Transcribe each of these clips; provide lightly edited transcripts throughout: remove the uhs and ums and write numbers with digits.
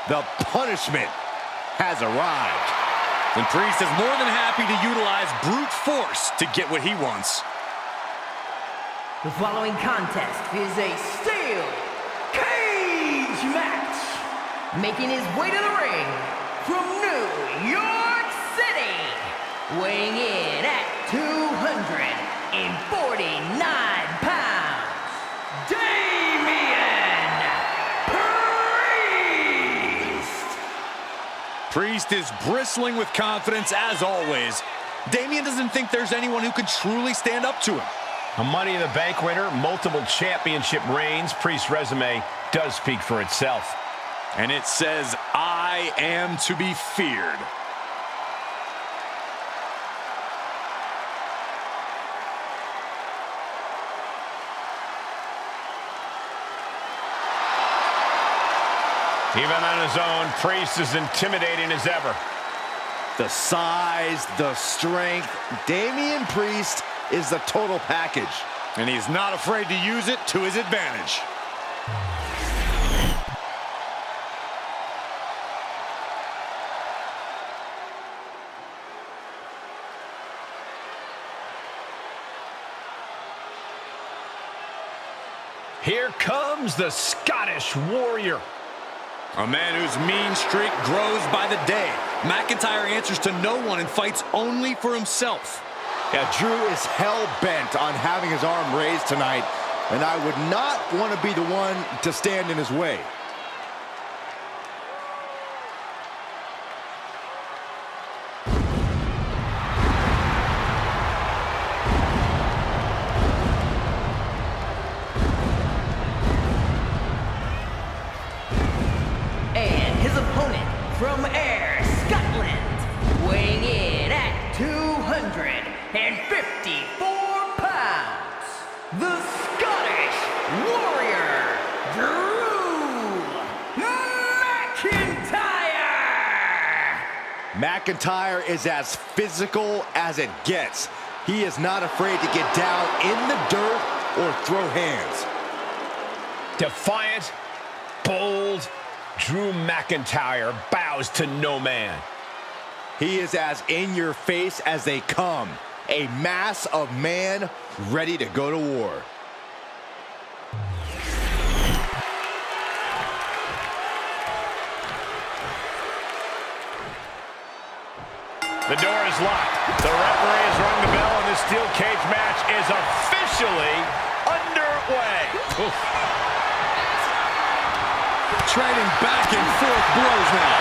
The punishment has arrived. And Priest is more than happy to utilize brute force to get what he wants. The following contest is a steel cage match. Making his way to the ring from New York City, weighing in at 249 pounds, Damian Priest! Priest is bristling with confidence as always. Damian doesn't think there's anyone who could truly stand up to him. A Money in the Bank winner, multiple championship reigns. Priest's resume does speak for itself. And it says, I am to be feared. Even on his own, Priest is intimidating as ever. The size, the strength. Damian Priest is the total package. And he's not afraid to use it to his advantage. Here comes the Scottish Warrior. A man whose mean streak grows by the day. McIntyre answers to no one and fights only for himself. Yeah, Drew is hell-bent on having his arm raised tonight, and I would not want to be the one to stand in his way. And his opponent from Ayr, Scotland, weighing in at 254 pounds, the Scottish Warrior, Drew McIntyre! McIntyre is as physical as it gets. He is not afraid to get down in the dirt or throw hands. Defiant, bold, Drew McIntyre bows to no man. He is as in your face as they come. A mass of man ready to go to war. The door is locked. The referee has rung the bell, and the steel cage match is officially underway. Oof. Trading back and forth blows now.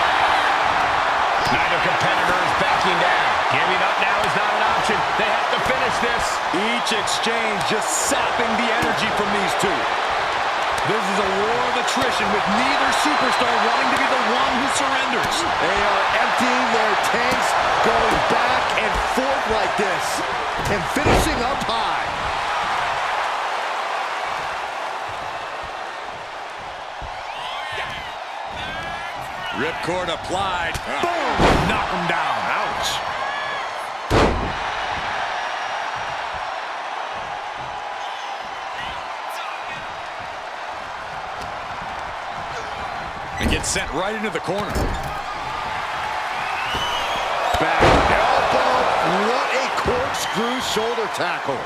Neither competitor is backing down. Giving up now is not an option. They have to finish this. Each exchange just sapping the energy from these two. This is a war of attrition with neither superstar wanting to be the one who surrenders. They are emptying their tanks, going back and forth like this, and finishing up high. Ripcord applied. Boom! Knock him down. Ouch. And gets sent right into the corner. Back elbow. What a corkscrew shoulder tackle.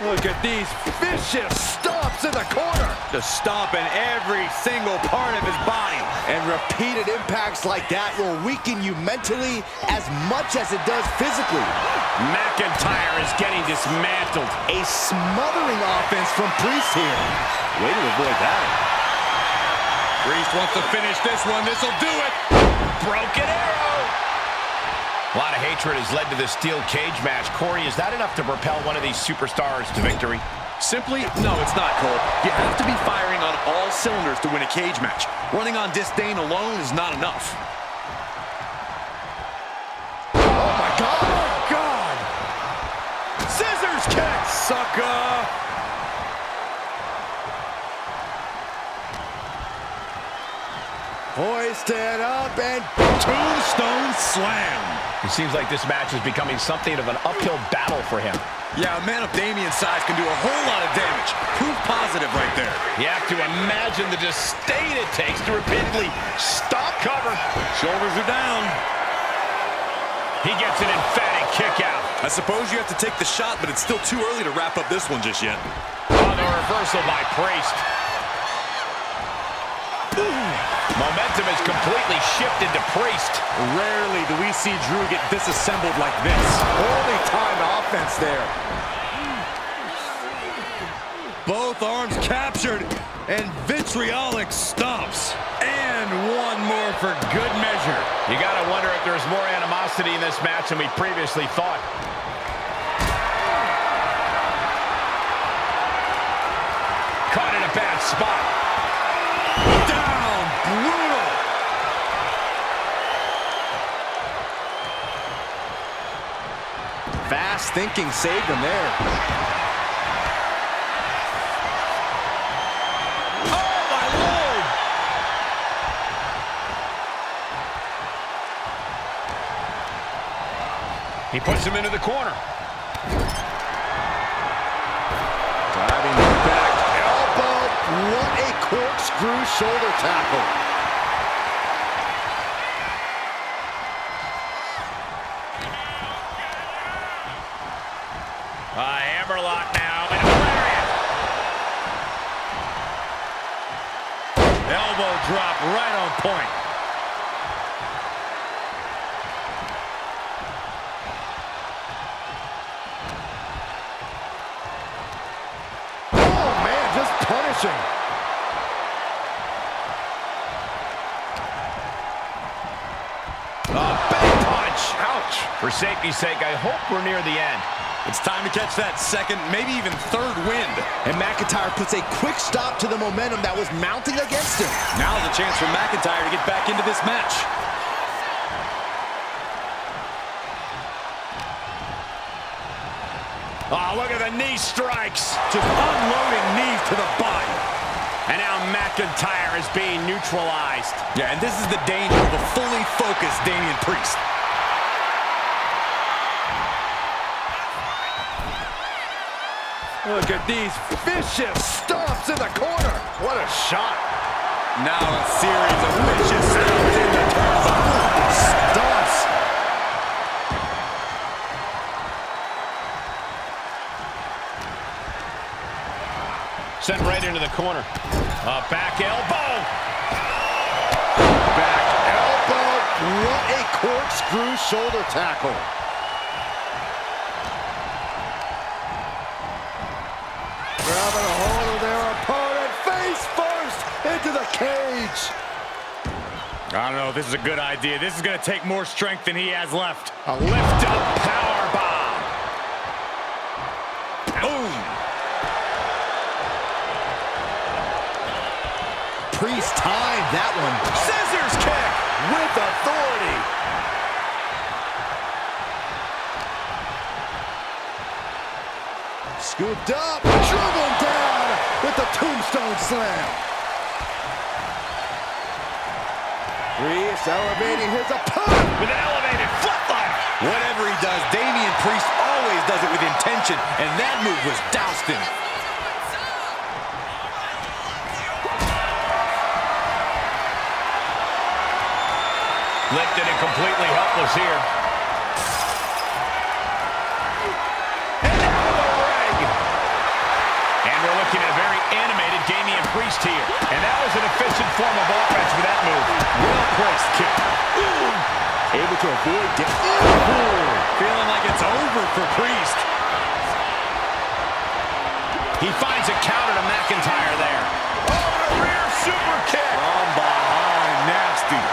Look at these vicious stomps in the corner. Just stomping every single part of his body. And repeated impacts like that will weaken you mentally as much as it does physically. McIntyre is getting dismantled. A smothering offense from Priest here. Way to avoid that. Priest wants to finish this one. This'll do it. Broken arrow. A lot of hatred has led to the steel cage match. Corey, is that enough to propel one of these superstars to victory? Simply, no, it's not, Cole. You have to be firing on all cylinders to win a cage match. Running on disdain alone is not enough. Oh, my God. Oh, God. Scissors kick, sucker. Hoisted up and Tombstone slam. It seems like this match is becoming something of an uphill battle for him. Yeah, a man of Damian's size can do a whole lot of damage. Proof positive right there. You have to imagine the disdain it takes to repeatedly stop cover. Shoulders are down. He gets an emphatic kick out. I suppose you have to take the shot, but it's still too early to wrap up this one just yet. Oh, the reversal by Priest. Momentum is completely shifted to Priest. Rarely do we see Drew get disassembled like this. Holy timed offense there. Both arms captured, and vitriolic stomps. And one more for good measure. You gotta wonder if there's more animosity in this match than we previously thought. Caught in a bad spot. Down, brutal. Fast thinking saved him there. Oh, my Lord. He puts him into the corner. Driving back elbow. What a corkscrew shoulder tackle. Hammerlock now, and a lariat. Elbow drop right on point. Oh, man, just punishing. A big punch. Ouch. For safety's sake, I hope we're near the end. It's time to catch that second, maybe even third wind. And McIntyre puts a quick stop to the momentum that was mounting against him. Now's a chance for McIntyre to get back into this match. Oh, look at the knee strikes. Just unloading knees to the body. And now McIntyre is being neutralized. Yeah, and this is the danger of a fully focused Damian Priest. Look at these vicious stomps in the corner. What a shot. Now a series of vicious stomps in the turnbuckle. Stomps. Sent right into the corner. Back elbow. Back elbow. What a corkscrew shoulder tackle. Grabbing a hold of their opponent face first into the cage. I don't know if this is a good idea. This is going to take more strength than he has left. A lift-up power bomb. Boom. Priest timed that one. Scissors kick. With authority. Scooped up, dribbled down with the tombstone slam. Priest elevating his opponent. With an elevated flatliner. Whatever he does, Damian Priest always does it with intention, and that move was doused him. Lifted and completely helpless here. And out of the ring. And we're looking at a very animated Damian Priest here. And that was an efficient form of offense with that move. Well-placed kick. Able to avoid Feeling like it's over for Priest. He finds a counter to McIntyre there. Oh, and a rear super kick. From behind, nasty.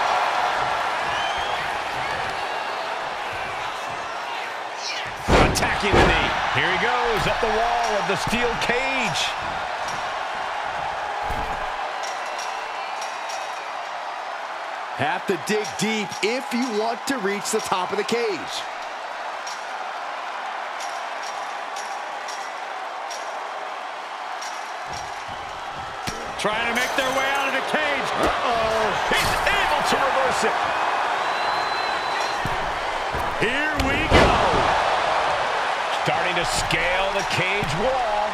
Attacking the knee. Here he goes up the wall of the steel cage. Have to dig deep if you want to reach the top of the cage. Trying to make their way out of the cage. Uh-oh. He's able to reverse it. Here we go. Starting to scale the cage wall.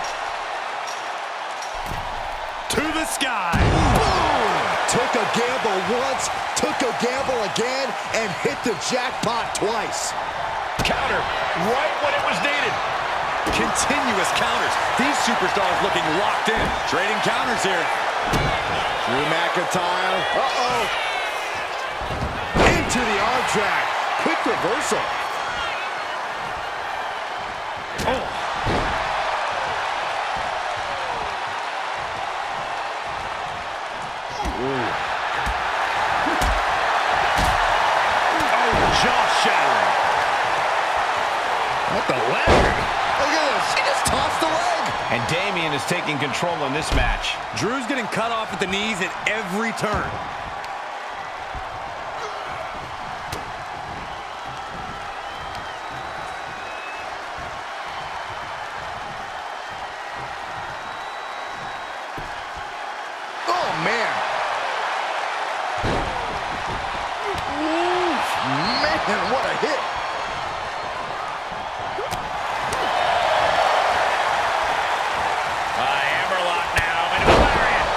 To the sky. Boom! Took a gamble once, took a gamble again, and hit the jackpot twice. Counter right when it was needed. Continuous counters. These superstars looking locked in. Trading counters here. Drew McIntyre. Uh-oh. Into the arm drag. Quick reversal. Oh. Jaw-shattering. What the leg? Look at this. She just tossed the leg. And Damian is taking control in this match. Drew's getting cut off at the knees at every turn. Oh, man. Oof, man, what a hit. Hammerlock now into a lariat.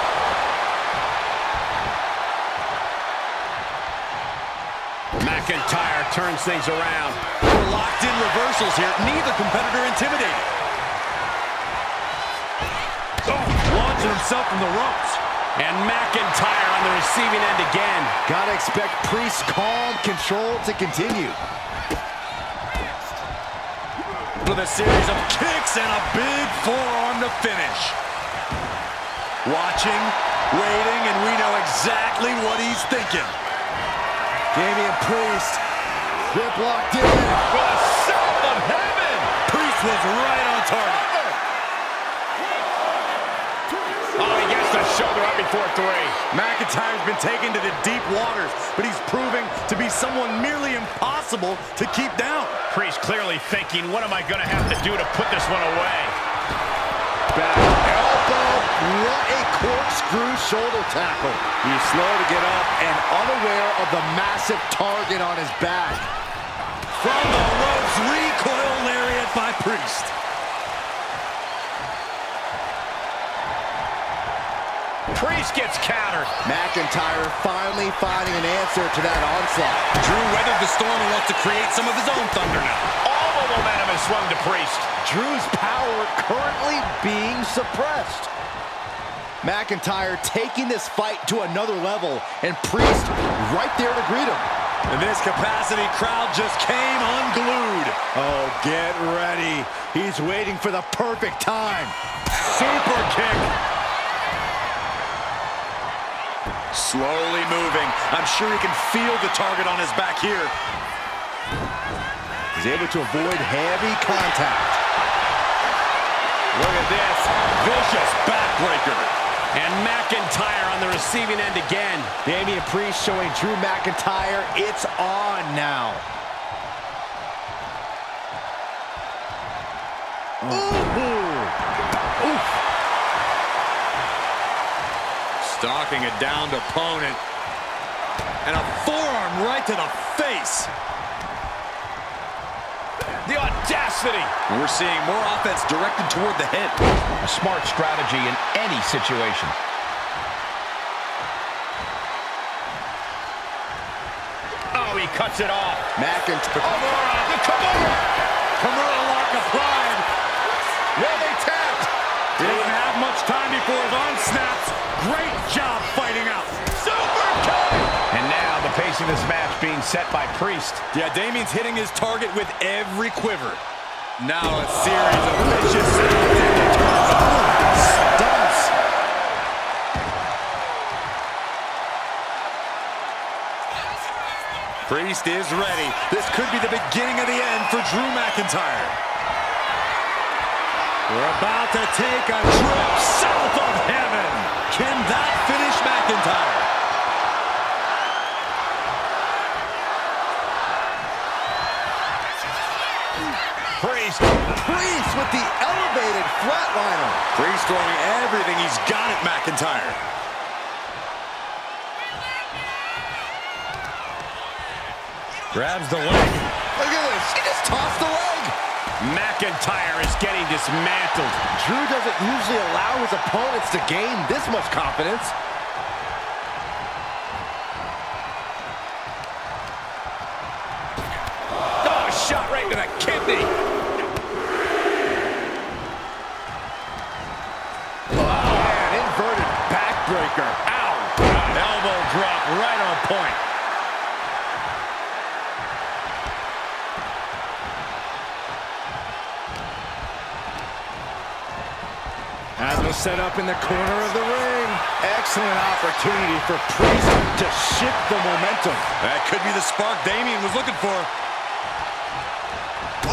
McIntyre turns things around. We're locked in reversals here. Neither competitor intimidated. Oh, launching himself from the ropes. And McIntyre on the receiving end again. Gotta expect Priest's calm control to continue. With a series of kicks and a big forearm to finish. Watching, waiting, and we know exactly what he's thinking. Damian Priest. Grip locked in. The South of Heaven. Priest was right on target. Oh, he gets the shoulder up before 3. McIntyre's been taken to the deep waters, but he's proving to be someone nearly impossible to keep down. Priest clearly thinking, what am I going to have to do to put this one away? Back elbow. What a corkscrew shoulder tackle. He's slow to get up And unaware of the massive target on his back. from the ropes. Recoil lariat by Priest. Priest gets countered. McIntyre finally finding an answer to that onslaught. Drew weathered the storm and wants to create some of his own thunder now. All the momentum is swung to Priest. Drew's power currently being suppressed. McIntyre taking this fight to another level, and Priest right there to greet him. In this capacity, crowd just came unglued. Oh, get ready. He's waiting for the perfect time. Super kick. Slowly moving. I'm sure he can feel the target on his back here. He's able to avoid heavy contact. Look at this. Vicious backbreaker. And McIntyre on the receiving end again. Damian Priest showing Drew McIntyre it's on now. Ooh. Oof. Stalking a downed opponent. And a forearm right to the face. The audacity. We're seeing more offense directed toward the head. A smart strategy in any situation. Oh, he cuts it off. McIntyre. Aurora, the Kimura. Kimura lock applied. Where they tapped. He doesn't have much time before his arm snaps. Great job fighting out. Super kick. And now the pace of this match being set by Priest. Yeah, Damian's hitting his target with every quiver. Now a series of vicious stunts. Priest is ready. This could be the beginning of the end for Drew McIntyre. We're about to take a trip south of heaven. Can that finish McIntyre? Priest. Priest with the elevated flatliner. Priest throwing everything he's got at McIntyre. Grabs the leg. Look at this. He just tossed the leg. McIntyre is getting dismantled. Drew doesn't usually allow his opponents to gain this much confidence. Oh, shot right to the kidney. Man, inverted backbreaker. Ow. Elbow drop right on point. Has him set up in the corner of the ring. Excellent opportunity for Priest to shift the momentum. That could be the spark Damian was looking for.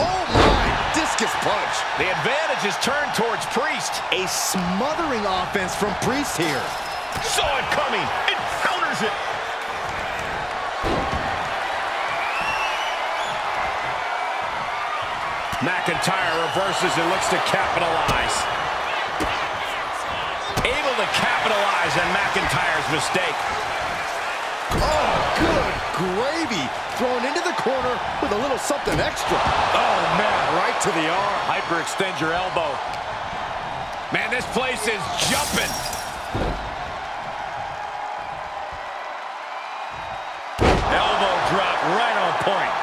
Oh my, discus punch. The advantage is turned towards Priest. A smothering offense from Priest here. Saw it coming. It counters it. McIntyre reverses and looks to capitalize. Able to capitalize on McIntyre's mistake. Oh, good gravy. Thrown into the corner with a little something extra. Oh, man, Right to the arm. hyperextend your elbow. Man, this place is jumping. Elbow drop right on point.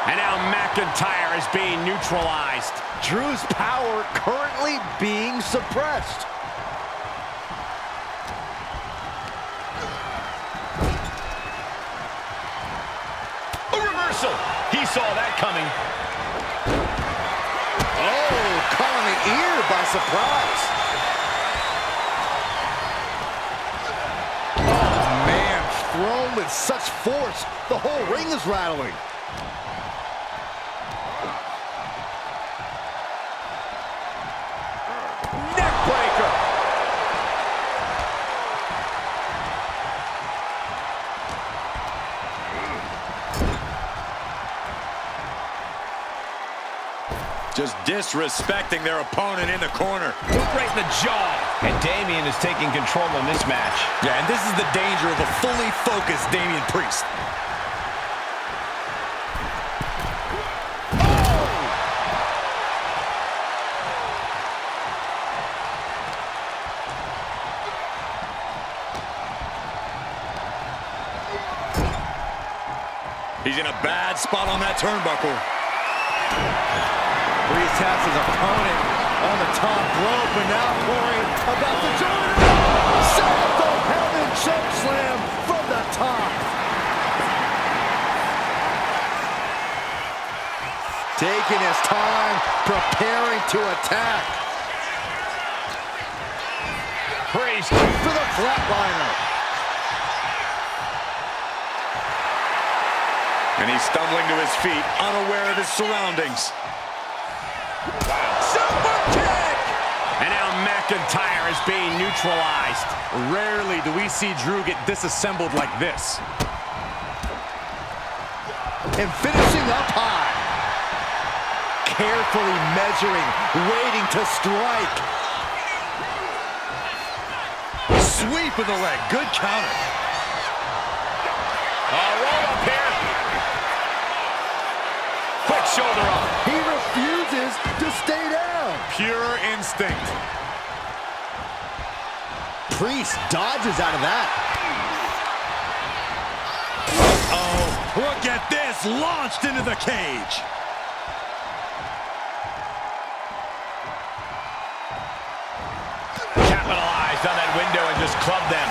And now McIntyre is being neutralized. Drew's power currently being suppressed. A reversal. He saw that coming. Oh, caught on the ear by surprise. Oh, man, thrown with such force, the whole ring is rattling. Neckbreaker. Just disrespecting their opponent in the corner. Boot right in the jaw. And Damian is taking control in this match. Yeah, and this is the danger of a fully focused Damian Priest. He's in a bad spot on that turnbuckle. Priest has his opponent on the top rope, but now Corey about to join him. Set up the Heaven choke slam from the top. Taking his time, preparing to attack. Priest. For the flatliner. And he's stumbling to his feet, unaware of his surroundings. Super kick! And now McIntyre is being neutralized. Rarely do we see Drew get disassembled like this. And finishing up high. Carefully measuring, waiting to strike. Sweep of the leg, good counter. Roll up here. Quick shoulder up. He refuses to stay down. Pure instinct. Priest dodges out of that. Oh, look at this, launched into the cage. Capitalized on that window and just clubbed them.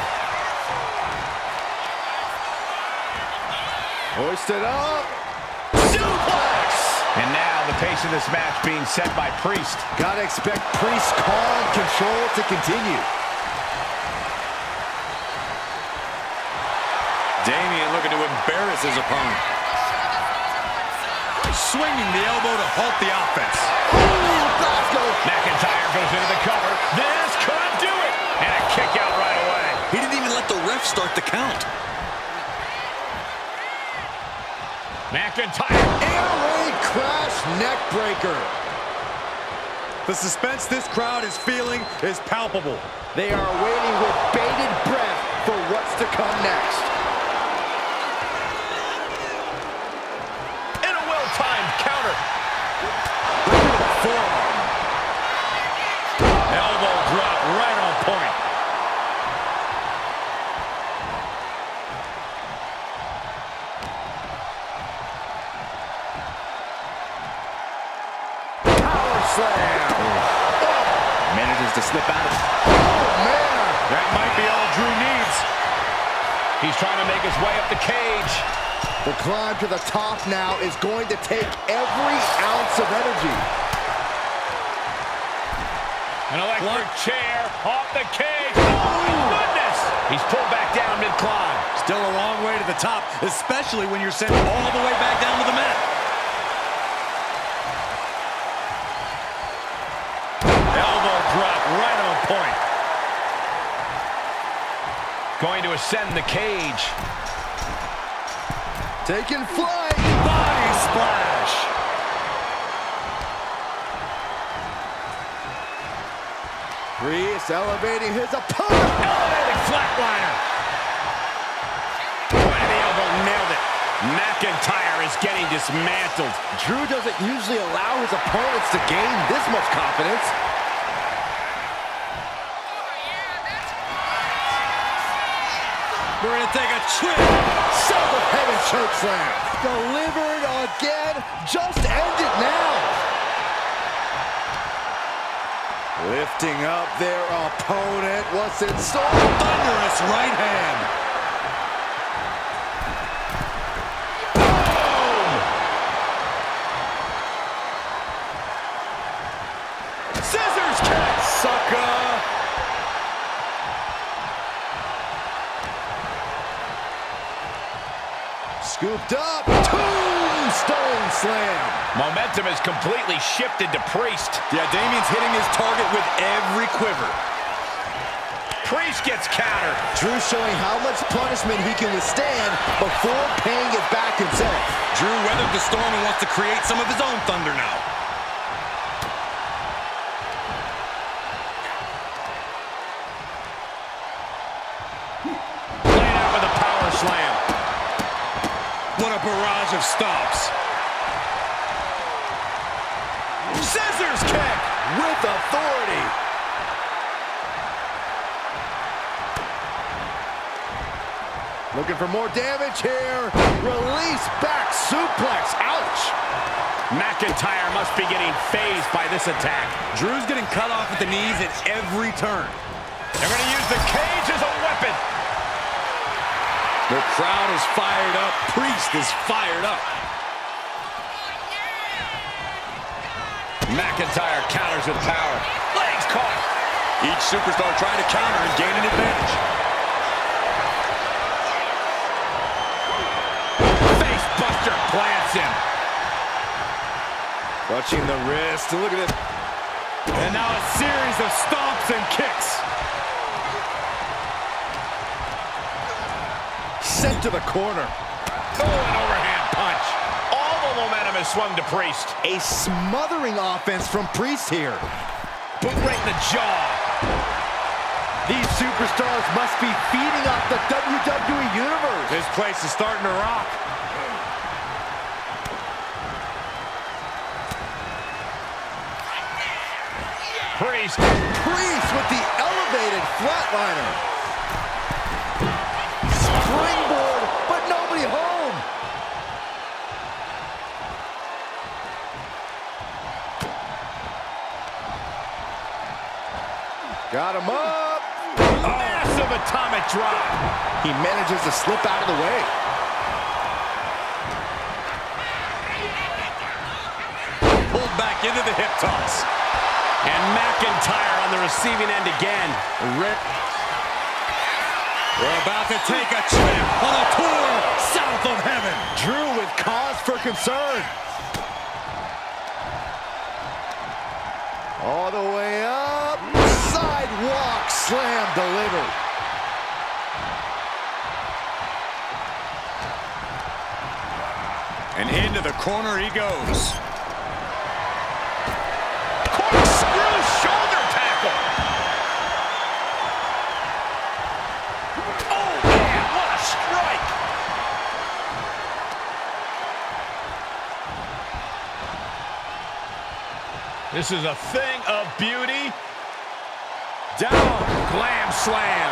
Hoisted up. Suplex! And now the pace of this match being set by Priest. Gotta expect Priest's calm control to continue. Damian looking to embarrass his opponent. Swinging the elbow to halt the offense. McIntyre goes into the cover. This could do it. And a kick out right away. He didn't even let the ref start the count. McIntyre. Air raid crash neck breaker. The suspense this crowd is feeling is palpable. They are waiting with bated breath for what's to come next. In a well-timed He's trying to make his way up the cage. The climb to the top now is going to take every ounce of energy. An electric chair off the cage. Oh, my goodness! He's pulled back down mid-climb. Still a long way to the top, especially when you're sent all the way back down to the mat. Elbow drop right on point. Going to ascend the cage. Taking flight. Body splash. Priest elevating his opponent. Elevating flatliner. Right the elbow, nailed it. McIntyre is getting dismantled. Drew doesn't usually allow his opponents to gain this much confidence. We're going to take a trip. Son of heaven chokeslam. Delivered again. Just end it now. Lifting up their opponent. What's in store? Thunderous right hand. Boom! Scissors kick, sucker. Scooped up. Tombstone slam. Momentum has completely shifted to Priest. Yeah, Damian's hitting his target with every quiver. Priest gets countered. Drew showing how much punishment he can withstand before paying it back himself. Drew weathered the storm and wants to create some of his own thunder now. Laying out with a power slam. What a barrage of stops. Scissors kick with authority. Looking for more damage here. Release back suplex. Ouch. McIntyre must be getting phased by this attack. Drew's getting cut off at the knees at every turn. They're going to use the cage as a weapon. The crowd is fired up. Priest is fired up. McIntyre counters with power. Legs caught. Each superstar trying to counter and gain an advantage. Face buster plants him. Clutching the wrist. Look at it. And now a series of stomps and kicks. Sent to the corner. Oh, an overhand punch. All the momentum has swung to Priest. A smothering offense from Priest here. Boot right in the jaw. These superstars must be feeding off the WWE Universe. This place is starting to rock. Priest. Priest with the elevated flatliner. Springboard, but nobody home. Got him up. Massive atomic drop. He manages to slip out of the way. Pulled back into the hip toss. And McIntyre on the receiving end again. We're about to take a trip on a tour south of heaven. Drew with cause for concern. All the way up. Sidewalk slam delivered. And into the corner he goes. Corkscrew shoulder tackle. Oh, man, what a strike. This is a thing of beauty. Down, glam slam,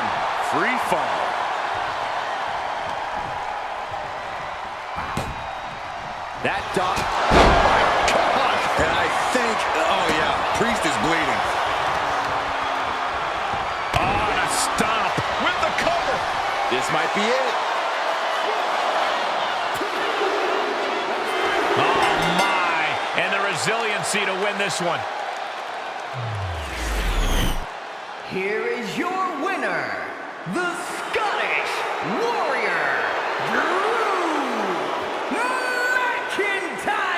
free fall. That dot. Oh my God. And I think, oh yeah, Priest is bleeding. On a stomp with the cover. This might be it. urgency to win this one. Here is your winner, the Scottish Warrior, McIntyre!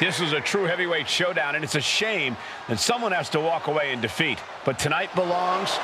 This is a true heavyweight showdown, and it's a shame that someone has to walk away in defeat. But tonight belongs